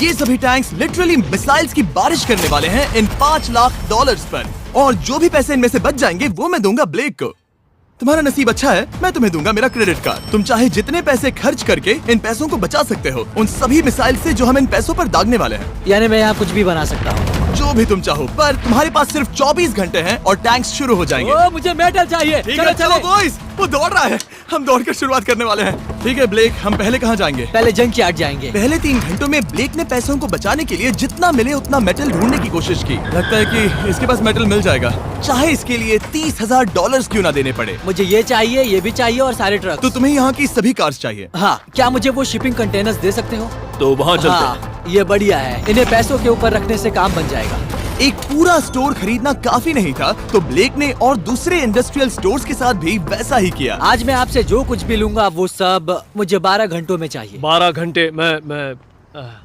ये सभी tanks literally missiles की बारिश करने वाले हैं इन $5 लाख पर, और जो भी पैसे इनमें से बच जाएंगे वो मैं दूंगा ब्लेक को। तुम्हारा नसीब अच्छा है, मैं तुम्हें दूंगा मेरा क्रेडिट कार्ड। तुम चाहे जितने पैसे खर्च करके इन पैसों को बचा सकते हो, उन सभी मिसाइल से जो हम इन पैसों पर दागने वाले हैं। यानी मैं यहाँ कुछ भी बना सकता हूँ? जो भी तुम चाहो, पर तुम्हारे पास सिर्फ 24 घंटे हैं और टैंक्स शुरू हो जाएंगे। ओ, मुझे मेटल चाहिए। चलो चलो बॉयज, वो दौड़ रहा है, हम दौड़कर शुरुआत करने वाले हैं। ठीक है ब्लेक, हम पहले कहाँ जाएंगे? पहले जंकयार्ड जाएंगे। पहले 3 घंटों में ब्लेक ने पैसों को बचाने के लिए जितना मिले उतना मेटल ढूंढने की कोशिश की। लगता है कि इसके पास मेटल मिल जाएगा, चाहे इसके लिए $30,000 क्यों ना देने पड़े। मुझे ये चाहिए, ये भी चाहिए और सारे ट्रक। तो तुम्हें यहाँ की सभी कार्स चाहिए? हाँ, क्या मुझे वो शिपिंग कंटेनर्स दे सकते हो? तो वहाँ चलते हैं। हाँ, ये बढ़िया है, इन्हें पैसों के ऊपर रखने से काम बन जाएगा। एक पूरा स्टोर खरीदना काफी नहीं था, तो ब्लेक ने और दूसरे इंडस्ट्रियल स्टोर्स के साथ भी वैसा ही किया। आज मैं आपसे जो कुछ भी लूंगा वो सब मुझे 12 घंटों में चाहिए। 12 घंटे मैं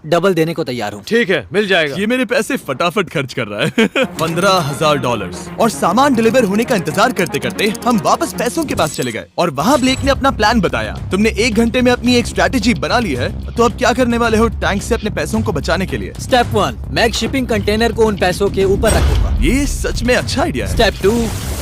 डबल देने को तैयार हूँ। ठीक है, मिल जाएगा। ये मेरे पैसे फटाफट खर्च कर रहा है। $15,000। और सामान डिलीवर होने का इंतजार करते करते हम वापस पैसों के पास चले गए, और वहाँ ब्लेक ने अपना प्लान बताया। तुमने 1 घंटे में अपनी एक स्ट्रैटेजी बना ली है, तो अब क्या करने वाले हो टैंक से अपने पैसों को बचाने के लिए? स्टेप 1, मैं एक शिपिंग कंटेनर को उन पैसों के ऊपर रखूंगा। ये सच में अच्छा आइडिया है। स्टेप 2,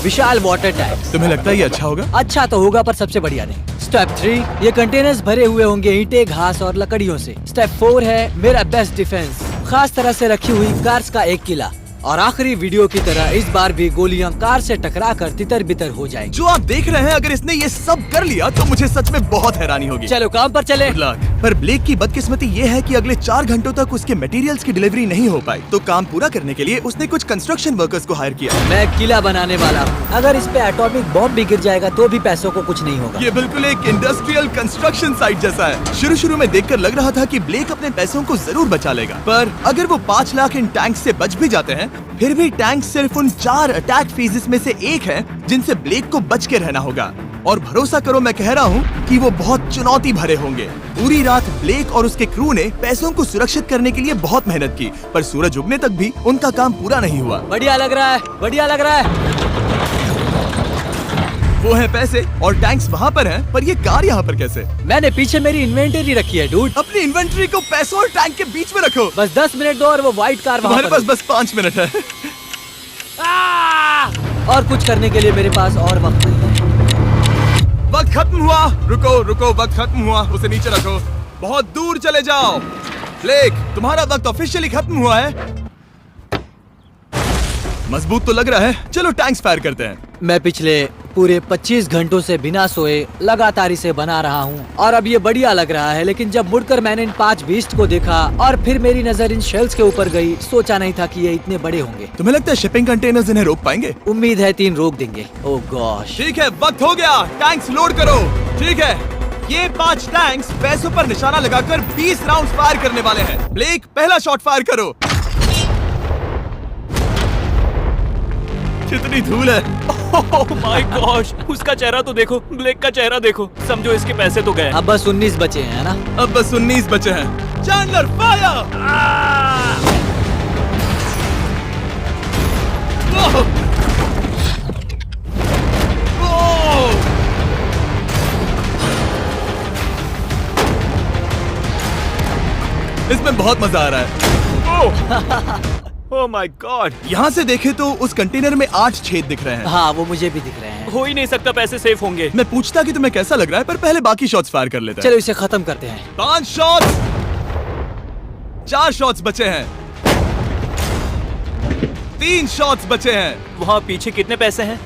विशाल वाटर टैंक। तुम्हें लगता है ये अच्छा होगा? अच्छा तो होगा, पर सबसे बढ़िया नहीं। स्टेप 3, ये कंटेनर्स भरे हुए होंगे ईंटें, घास और लकड़ियों से। स्टेप 4 है मेरा बेस्ट डिफेंस, खास तरह से रखी हुई कार्स का एक किला। और आखिरी वीडियो की तरह इस बार भी गोलियां कार से टकराकर तितर बितर हो जाएंगी। जो आप देख रहे हैं, अगर इसने ये सब कर लिया तो मुझे सच में बहुत हैरानी होगी। चलो काम पर चले। Good luck। पर ब्लेक की बदकिस्मती ये है कि अगले 4 घंटों तक उसके मटेरियल्स की डिलीवरी नहीं हो पाई, तो काम पूरा करने के लिए उसने कुछ कंस्ट्रक्शन वर्कर्स को हायर किया। मैं किला बनाने वाला हूँ, अगर इस पे एटॉमिक बॉम्ब भी गिर जाएगा तो भी पैसों को कुछ नहीं होगा। ये बिल्कुल एक इंडस्ट्रियल कंस्ट्रक्शन साइट जैसा है। शुरू में देखकर लग रहा था कि ब्लेक अपने पैसों को जरूर बचा लेगा, पर अगर वो 5 लाख इन टैंक से बच भी जाते हैं, फिर भी टैंक सिर्फ उन 4 अटैक फेजेस में से एक है जिनसे ब्लेक को बच के रहना होगा। और भरोसा करो, मैं कह रहा हूँ कि वो बहुत चुनौती भरे होंगे। पूरी रात ब्लेक और उसके क्रू ने पैसों को सुरक्षित करने के लिए बहुत मेहनत की, पर सूरज उगने तक भी उनका काम पूरा नहीं हुआ। बढ़िया लग रहा है, बढ़िया लग रहा है। वो है पैसे और टैंक्स वहाँ पर हैं, पर ये कार यहाँ पर कैसे? मैंने पीछे मेरी इन्वेंटरी रखी है डूड। अपनी इन्वेंटरी को पैसों और टैंक के बीच में रखो। बस 10 मिनट दो और वो व्हाइट कार वहाँ तुम्हारे पर पास बस 5 मिनट है। और कुछ करने के लिए मेरे पास और वक्त नहीं है। वक्त खत्म हुआ। रुको रुको, वक्त खत्म हुआ, उसे नीचे रखो, बहुत दूर चले जाओ। ब्लेक, तुम्हारा वक्त ऑफिशियली खत्म हुआ है। मजबूत तो लग रहा है, चलो टैंक्स फायर करते हैं। मैं पिछले पूरे 25 घंटों से बिना सोए लगातार इसे बना रहा हूँ और अब ये बढ़िया लग रहा है, लेकिन जब मुड़कर मैंने इन 5 बीस्ट को देखा और फिर मेरी नजर इन शेल्स के ऊपर गई, सोचा नहीं था कि ये इतने बड़े होंगे। तुम्हें लगता है शिपिंग कंटेनर्स इन्हें रोक पाएंगे? उम्मीद है 3 रोक देंगे। ओह गॉश। ठीक है, वक्त हो गया, टैंक्स लोड करो। ठीक है, ये 5 टैंक्स पैसों पर निशाना लगाकर 20 राउंड फायर करने वाले हैं। ब्लेक, पहला शॉट फायर करो। कितनी धूल है। ओह माय गॉश, उसका चेहरा तो देखो, ब्लेक का चेहरा देखो, समझो इसके पैसे तो गए। अब बस 19 बचे हैं ना? अब बस 19 बचे हैं। Chandler fire. इसमें बहुत मजा आ रहा है। ओह माय गॉड। यहाँ से देखे तो उस कंटेनर में 8 छेद दिख रहे हैं। हाँ, वो मुझे भी दिख रहे हैं। हो ही नहीं सकता, पैसे सेफ होंगे। मैं पूछता कि तुम्हें कैसा लग रहा है, पर पहले बाकी शॉट्स फायर कर लेते हैं। चलो इसे खत्म करते हैं। 5 शॉट्स, 4 शॉट्स बचे हैं, 3 शॉट्स बचे हैं। वहाँ पीछे कितने पैसे हैं?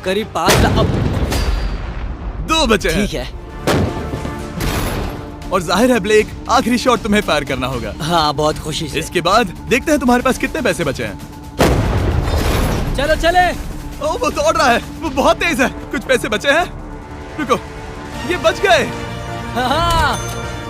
करीब 5 लाख। 2 बचे हैं। ठीक है। और जाहिर है ब्लेक, आखिरी शॉट तुम्हें फायर करना होगा। हाँ, बहुत खुशी से। इसके बाद देखते हैं तुम्हारे पास कितने पैसे बचे हैं। चलो चले। ओह, वो दौड़ रहा है, वो बहुत तेज है। कुछ पैसे बचे हैं। रुको, ये बच गए। हाँ,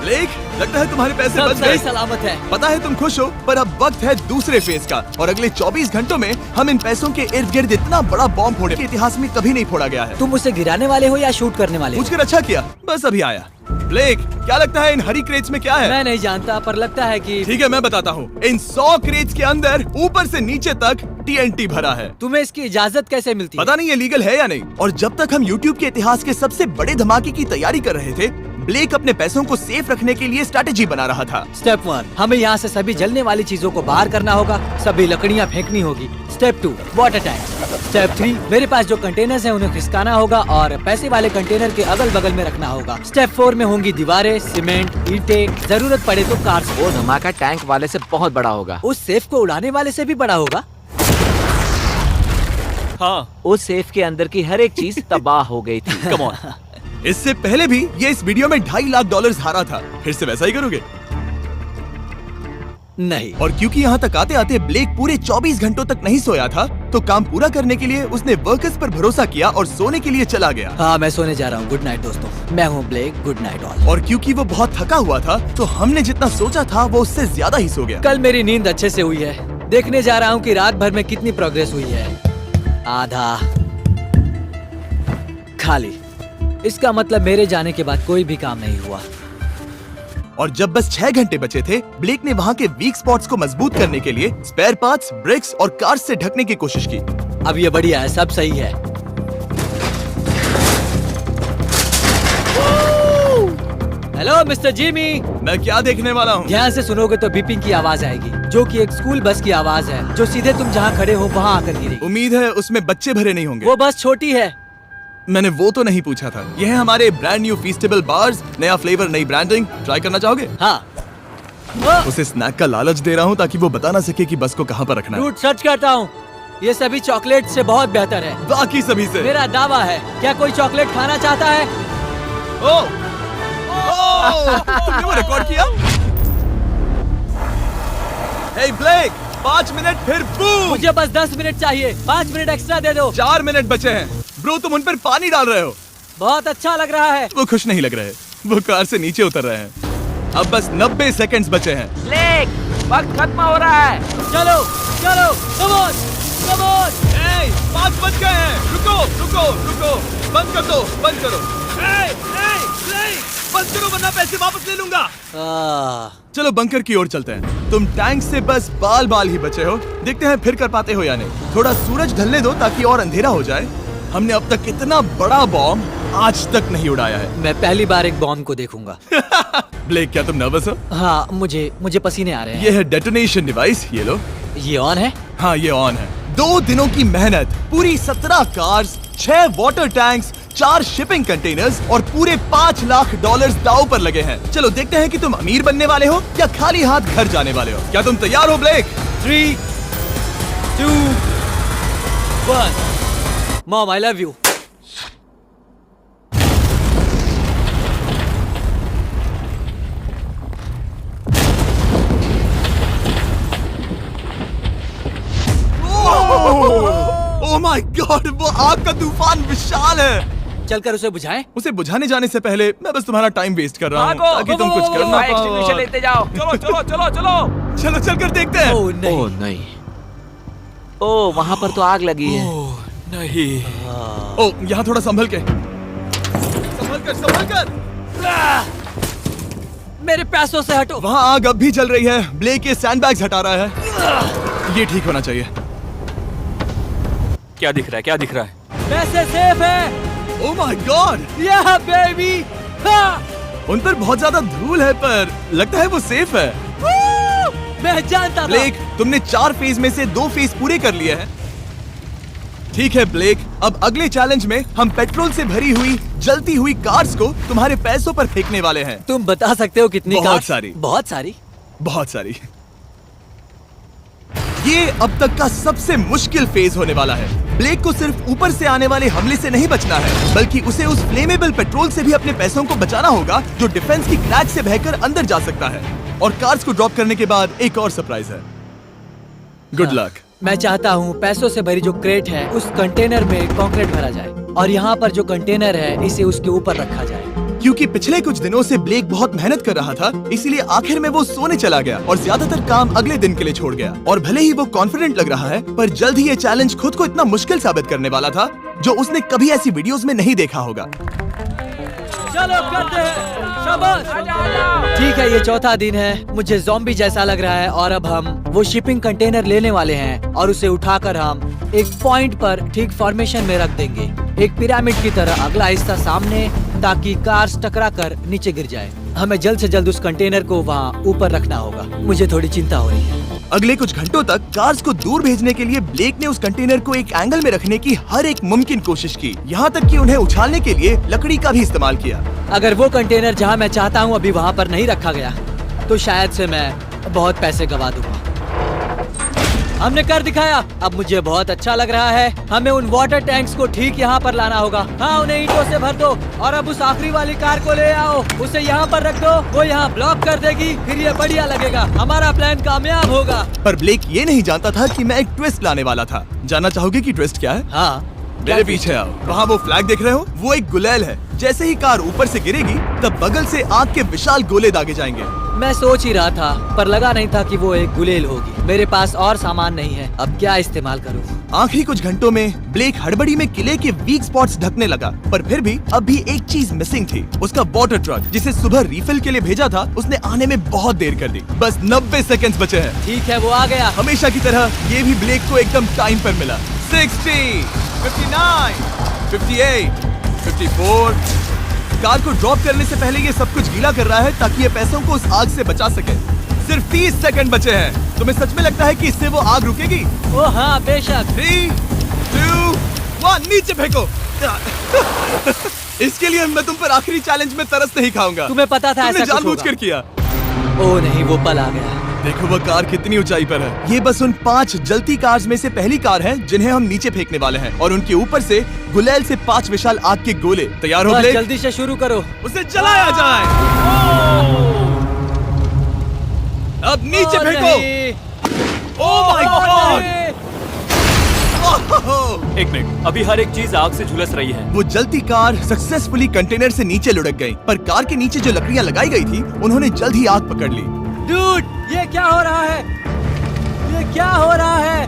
ब्लेक, लगता है तुम्हारे पैसे सब बच सही गए। सलामत है। पता है तुम खुश हो, पर अब वक्त है दूसरे फेज का, और अगले 24 घंटों में हम इन पैसों के इर्द गिर्द इतना बड़ा बॉम्ब फोड़े कि इतिहास में कभी नहीं फोड़ा गया है। तुम उसे गिराने वाले हो या शूट करने वाले हो? पूछकर अच्छा किया, बस अभी आया। ब्लेक, क्या लगता है इन हरी क्रेट्स में क्या है? मैं नहीं जानता, पर लगता है कि ठीक है, मैं बताता हूँ। इन 100 क्रेट्स के अंदर ऊपर से नीचे तक TNT भरा है। तुम्हें इसकी इजाजत कैसे मिलती है? पता नहीं ये लीगल है या नहीं। और जब तक हम YouTube के इतिहास के सबसे बड़े धमाके की तैयारी कर रहे थे, ब्लेक अपने पैसों को सेफ रखने के लिए स्ट्रैटेजी बना रहा था। स्टेप 1, हमें यहाँ से सभी जलने वाली चीजों को बाहर करना होगा, सभी लकड़ियाँ फेंकनी होगी। Step 2, water tank. स्टेप 3, मेरे पास जो कंटेनर्स हैं उन्हें खिसकाना होगा और पैसे वाले कंटेनर के अगल बगल में रखना होगा। स्टेप 4 में होंगी दीवारें, सीमेंट, ईंटें, जरूरत पड़े तो कार्स। वो धमाका टैंक वाले से बहुत बड़ा होगा। उस सेफ को उड़ाने वाले से भी बड़ा होगा। हाँ, उस सेफ के अंदर की हर एक चीज तबाह हो गई थी। Come on. इससे पहले भी ये इस वीडियो में $2.5 लाख हारा था। फिर से वैसा ही करोगे? नहीं। और क्योंकि यहाँ तक आते आते ब्लेक पूरे 24 घंटों तक नहीं सोया था, तो काम पूरा करने के लिए उसने वर्कर्स पर भरोसा किया और सोने के लिए चला गया। हाँ, मैं सोने जा रहा हूँ। गुड नाइट दोस्तों, मैं हूँ ब्लेक। Good night all. और क्योंकि वो बहुत थका हुआ था, तो हमने जितना सोचा था वो उससे ज्यादा ही सो गया। कल मेरी नींद अच्छे से हुई है। देखने जा रहा हूँ कि रात भर में कितनी प्रोग्रेस हुई है। आधा खाली। इसका मतलब मेरे जाने के बाद कोई भी काम नहीं हुआ। और जब बस 6 घंटे बचे थे, ब्लेक ने वहाँ के वीक स्पॉट्स को मजबूत करने के लिए स्पेयर पार्ट्स, ब्रिक्स और कार्स से ढकने की कोशिश की। अब ये बढ़िया है, सब सही है। Hello mister Jimmy. मैं क्या देखने वाला हूँ? ध्यान से सुनोगे तो बीपिंग की आवाज आएगी, जो कि एक स्कूल बस की आवाज है, जो सीधे तुम जहाँ खड़े हो वहाँ आकर गिरेगी। उम्मीद है उसमें बच्चे भरे नहीं होंगे। वो बस छोटी है। मैंने वो तो नहीं पूछा था। यह है हमारे ब्रांड न्यू फीस्टेबल बार्स, नया फ्लेवर, नई ब्रांडिंग। ट्राई करना चाहोगे? हाँ। उसे स्नैक का लालच दे रहा हूँ ताकि वो बता ना सके कि बस को कहाँ पर रखना है। रूट सर्च करता हूँ। ये सभी चॉकलेट से बहुत बेहतर है। बाकी सभी से। मेरा दावा है। क्या कोई चॉकलेट खाना चाहता है? ओ! तुमने वो रिकॉर्ड किया? हे ब्लेक, 5 मिनट फिर बूम! मुझे बस 10 मिनट चाहिए। 5 मिनट एक्स्ट्रा दे दो। 4 मिनट बचे हैं। ब्रो, तुम उन पर पानी डाल रहे हो। बहुत अच्छा लग रहा है। वो खुश नहीं लग रहे। वो कार से नीचे उतर रहे हैं। अब बस 90 सेकंड्स बचे हैं। ब्लेक, वक्त खत्म हो रहा है। चलो चलो, कम ऑन कम ऑन। 5 बज गए हैं। रुको रुको रुको, बंद कर दो, बंद करो। बंद करो वरना पैसे वापस ले लूंगा। चलो बंकर की ओर चलते हैं। तुम टैंक से बस बाल बाल ही बचे हो। देखते हैं फिर कर पाते हो या नहीं। थोड़ा सूरज ढलने दो ताकि और अंधेरा हो जाए। हमने अब तक इतना बड़ा बॉम्ब आज तक नहीं उड़ाया है। मैं पहली बार एक बॉम्ब को देखूंगा। ब्लेक, क्या तुम नर्वस हो? हाँ, मुझे पसीने आ रहे हैं। ये है डेटोनेशन डिवाइस, ये लो। ये ऑन है? हाँ, ये ऑन है। 2 दिनों की मेहनत, पूरी 17 cars, 6 water tanks, 4 shipping containers और पूरे $5 लाख दांव पर लगे हैं। चलो देखते हैं कि तुम अमीर बनने वाले हो या खाली हाथ घर जाने वाले हो। क्या तुम तैयार हो Blake? 3, 2, 1। Mom, I love you. Oh my God, वो आग का तूफान विशाल है। चलकर उसे बुझाएं? उसे बुझाने जाने से पहले मैं बस तुम्हारा टाइम वेस्ट कर रहा हूँ भागो, ताकि तुम कुछ कर ना फायर एक्सटिंग्विशर पाओ। लेते जाओ। चलो चलो चलो चलो। चलो चलकर देखते हैं। ओह नहीं। ओह नहीं। ओह, वहाँ पर तो आग लगी है। ओह, नहीं। ओह, यहाँ थोड़ा संभल के। संभल कर। मेरे पैसों से हटो। वहाँ आग अब भी जल रही है। ब्लेक ये सैंडबैग्स हटा रहा है। ये ठीक होना चाहिए। क्या दिख रहा है? क्या दिख रहा है? पैसे सेफ है। ओह माय गॉड, या बेबी। उन पर बहुत ज्यादा धूल है पर लगता है वो सेफ है। मैं जानता था। ब्लेक, तुमने 4 फेज में से 2 फेज पूरे कर लिए हैं। ठीक है ब्लेक, अब अगले चैलेंज में हम पेट्रोल से भरी हुई जलती हुई कार्स को तुम्हारे पैसों पर फेंकने वाले हैं। तुम बता सकते हो कितनी बहुत कार्स? सारी। बहुत सारी। बहुत सारी। ये अब तक का सबसे मुश्किल फेज होने वाला है। ब्लेक को सिर्फ ऊपर से आने वाले हमले से नहीं बचना है, बल्कि उसे उस फ्लेमेबल पेट्रोल से भी अपने पैसों को बचाना होगा जो डिफेंस की क्रैक से बहकर अंदर जा सकता है। और कार्स को ड्रॉप करने के बाद एक और सरप्राइज है। Good luck. मैं चाहता हूँ पैसों से भरी जो क्रेट है उस कंटेनर में कंक्रीट भरा जाए और यहाँ पर जो कंटेनर है इसे उसके ऊपर रखा जाए। क्योंकि पिछले कुछ दिनों से ब्लेक बहुत मेहनत कर रहा था, इसीलिए आखिर में वो सोने चला गया और ज्यादातर काम अगले दिन के लिए छोड़ गया। और भले ही वो कॉन्फिडेंट लग रहा है, पर जल्द ही ये चैलेंज खुद को इतना मुश्किल साबित करने वाला था जो उसने कभी ऐसी वीडियोस में नहीं देखा होगा। चलो करते हैं। शाबाश। ठीक है, ये चौथा दिन है। मुझे ज़ॉम्बी जैसा लग रहा है और अब हम वो शिपिंग कंटेनर लेने वाले हैं और उसे उठाकर हम एक पॉइंट पर ठीक फॉर्मेशन में रख देंगे, एक पिरामिड की तरह। अगला हिस्सा सामने, ताकि कार्स टकरा कर नीचे गिर जाए। हमें जल्द से जल्द उस कंटेनर को वहाँ ऊपर रखना होगा। मुझे थोड़ी चिंता हो रही है। अगले कुछ घंटों तक कार्स को दूर भेजने के लिए ब्लेक ने उस कंटेनर को एक एंगल में रखने की हर एक मुमकिन कोशिश की, यहाँ तक कि उन्हें उछालने के लिए लकड़ी का भी इस्तेमाल किया। अगर वो कंटेनर जहाँ मैं चाहता हूँ अभी वहाँ पर नहीं रखा गया तो शायद से मैं बहुत पैसे गवा दूंगा। हमने कर दिखाया, अब मुझे बहुत अच्छा लग रहा है। हमें उन वाटर टैंक्स को ठीक यहाँ पर लाना होगा। हाँ, उन्हें ईंटों से भर दो और अब उस आखिरी वाली कार को ले आओ, उसे यहाँ पर रख दो, वो यहाँ ब्लॉक कर देगी, फिर ये बढ़िया लगेगा, हमारा प्लान कामयाब होगा। पर ब्लेक ये नहीं जानता था कि मैं एक ट्विस्ट लाने वाला था। जानना चाहोगे कि ट्विस्ट क्या है? हाँ, मेरे पीछे आओ। वहाँ वो फ्लैग देख रहे हो, वो एक गुलेल है। जैसे ही कार ऊपर से गिरेगी तब बगल से आग के विशाल गोले दागे जाएंगे। मैं सोच ही रहा था पर लगा नहीं था कि वो एक गुलेल होगी। मेरे पास और सामान नहीं है, अब क्या इस्तेमाल करूँ? आखिरी कुछ घंटों में ब्लेक हड़बड़ी में किले के वीक स्पॉट्स ढकने लगा, पर फिर भी अब भी एक चीज मिसिंग थी। उसका वाटर ट्रक, जिसे सुबह रिफिल के लिए भेजा था, उसने आने में बहुत देर कर दी। बस 90 सेकंड्स बचे हैं। ठीक है, वो आ गया। हमेशा की तरह ये भी ब्लेक को एकदम टाइम पर मिला। 60, 59, 58, 54। कार को ड्रॉप करने से पहले ये सब कुछ गीला कर रहा है ताकि ये पैसों को उस आग से बचा सके। सिर्फ 30 सेकंड बचे हैं। तुम्हें सच में लगता है कि इससे वो आग रुकेगी? ओ हाँ, बेशक। 3, 2, 1, नीचे फेंको। इसके लिए मैं तुम पर आखिरी चैलेंज में तरस नहीं खाऊंगा। तुम्हें पता था तुमने ऐसा कुछ जानबूझकर किया। ओ नहीं, वो पल आ गया। देखो वो कार कितनी ऊंचाई पर है। ये बस उन 5 जलती कार्स में से पहली कार है जिन्हें हम नीचे फेंकने वाले हैं, और उनके ऊपर से गुलेल से 5 विशाल आग के गोले। तैयार हो बस ब्लेक? जल्दी से शुरू करो। उसे जलाया जाए। अब नीचे ओ फेंको। नहीं। ओह माय गॉड! एक मिनट, अभी हर एक चीज आग से झुलस रही है। वो जलती कार सक्सेसफुली कंटेनर से नीचे लुढ़क गई, पर कार के नीचे जो लकड़ियां लगाई गई थी उन्होंने जल्द ही आग पकड़ ली। डूड, ये क्या हो रहा है? ये क्या हो रहा है?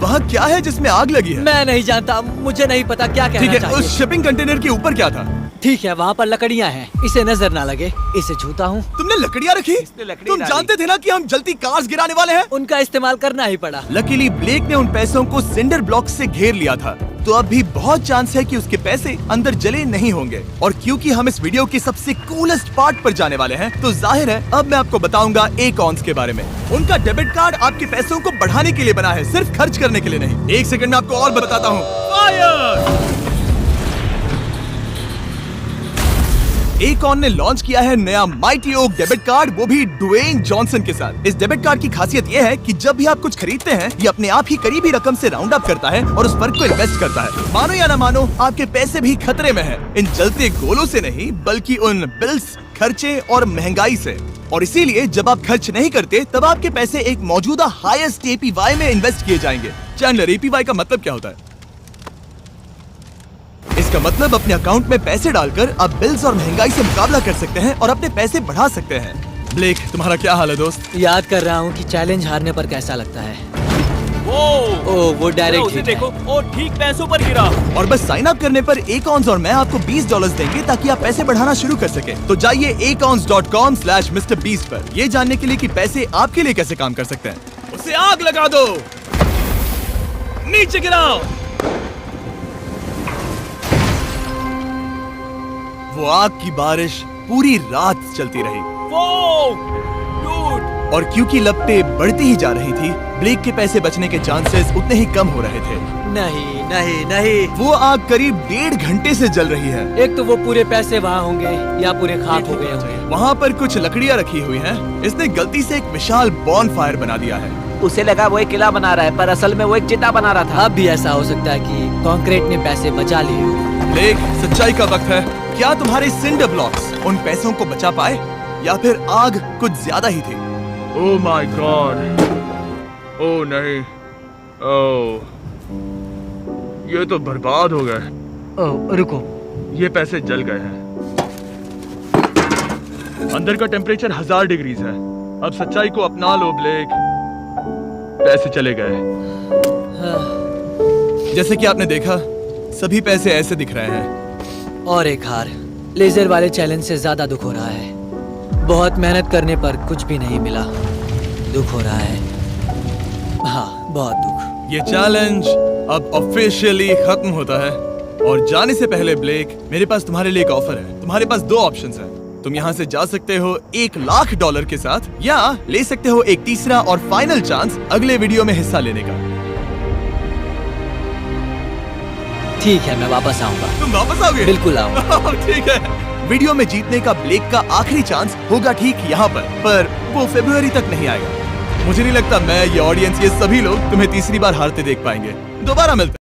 वहाँ क्या है जिसमें आग लगी है? मैं नहीं जानता, मुझे नहीं पता क्या ठीक कहना है, चाहिए। उस शिपिंग कंटेनर के ऊपर क्या था? ठीक है, वहाँ पर लकड़ियाँ हैं, इसे नजर ना लगे, इसे छूता हूँ। तुमने लकड़ियाँ रखी? इसने लकड़ी तुम डाली। जानते थे ना कि हम जलती कार्स गिराने वाले हैं? उनका इस्तेमाल करना ही पड़ा। लकीली ब्लेक ने उन पैसों को सिंडर ब्लॉक से घेर लिया था, तो अब भी बहुत चांस है कि उसके पैसे अंदर जले नहीं होंगे। और क्योंकि हम इस वीडियो के सबसे कूलेस्ट पार्ट पर जाने वाले हैं, तो जाहिर है अब मैं आपको बताऊंगा एकॉन्स के बारे में। उनका डेबिट कार्ड आपके पैसों को बढ़ाने के लिए बना है, सिर्फ खर्च करने के लिए नहीं। एक सेकंड में आपको और बताता हूँ। फायर! एकॉन ने लॉन्च किया है नया माइटी ओक डेबिट कार्ड, वो भी ड्वेन जॉनसन के साथ। इस डेबिट कार्ड की खासियत ये है कि जब भी आप कुछ खरीदते हैं, ये अपने आप ही करीबी रकम से राउंड अप करता है और उस फर्क को इन्वेस्ट करता है। मानो या ना मानो, आपके पैसे भी खतरे में हैं। इन जलते गोलों से नहीं, बल्कि उन बिल्स, खर्चे और महंगाई से। और इसीलिए जब आप खर्च नहीं करते, तब आपके पैसे एक मौजूदा हाईएस्ट APY में इन्वेस्ट किए जाएंगे। चैंडलर, APY का मतलब क्या होता है? इसका मतलब अपने अकाउंट में पैसे डालकर आप बिल्स और महंगाई से मुकाबला कर सकते हैं और अपने पैसे बढ़ा सकते हैं। ब्लेक, तुम्हारा क्या हाल है दोस्त? याद कर रहा हूँ कि चैलेंज हारने पर कैसा लगता है। वो डायरेक्ट उसे हिट है। देखो, ओ ठीक पैसों पर गिरा। और बस साइन अप करने पर एकॉन्स और मैं आपको $20 देंगे ताकि आप पैसे बढ़ाना शुरू कर सके। तो जाइए acons.com/MrBeast पर, ये जानने के लिए कि पैसे आपके लिए कैसे काम कर सकते हैं। उसे आग लगा दो, नीचे गिराओ। वो आग की बारिश पूरी रात चलती रही। डूड, और क्योंकि लपटें बढ़ती ही जा रही थी, ब्लेक के पैसे बचने के चांसेस उतने ही कम हो रहे थे। नहीं नहीं नहीं, वो आग करीब 1.5 घंटे से जल रही है। एक तो वो पूरे पैसे वहाँ होंगे या पूरे खाक हो गए होंगे। वहाँ पर कुछ लकड़ियाँ रखी हुई हैं। इसने गलती से एक विशाल बॉनफायर बना दिया है। उसे लगा वो एक किला बना रहा है, पर असल में वो एक चिता बना रहा था। अब भी ऐसा हो सकता है कि कंक्रीट ने पैसे बचा लिए हो। ब्लेक, सच्चाई का वक्त है। क्या तुम्हारे सिंडर ब्लॉक्स उन पैसों को बचा पाए, या फिर आग कुछ ज्यादा ही थी? ओह माय गॉड! ओह नहीं, ओह, ये तो बर्बाद हो गए। ओह, रुको, ये पैसे जल गए हैं। अंदर का टेम्परेचर 1000 डिग्रीज है। अब सच्चाई को अपना लो ब्लेक, पैसे चले गए। जैसे कि आपने देखा, सभी पैसे ऐसे दिख रहे हैं। और एक हार। लेजर वाले चैलेंज से ज्यादा दुख हो रहा है। बहुत मेहनत करने पर कुछ भी नहीं मिला। दुख हो रहा है, हाँ बहुत दुख। ये चैलेंज अब ऑफिशियली खत्म होता है। और जाने से पहले ब्लेक, मेरे पास तुम्हारे लिए एक ऑफर है। तुम्हारे पास दो ऑप्शंस हैं। तुम यहाँ से जा सकते हो $1,00,000 के साथ, या ले सकते हो एक तीसरा और फाइनल चांस अगले वीडियो में हिस्सा लेने का। ठीक है, मैं वापस आऊंगा। तुम वापस आओगे? बिल्कुल आऊंगा। ठीक है। वीडियो में जीतने का ब्लेक का आखिरी चांस होगा ठीक यहाँ पर वो फरवरी तक नहीं आएगा। मुझे नहीं लगता मैं, ये ऑडियंस, ये सभी लोग तुम्हें तीसरी बार हारते देख पाएंगे। दोबारा मिलते हैं।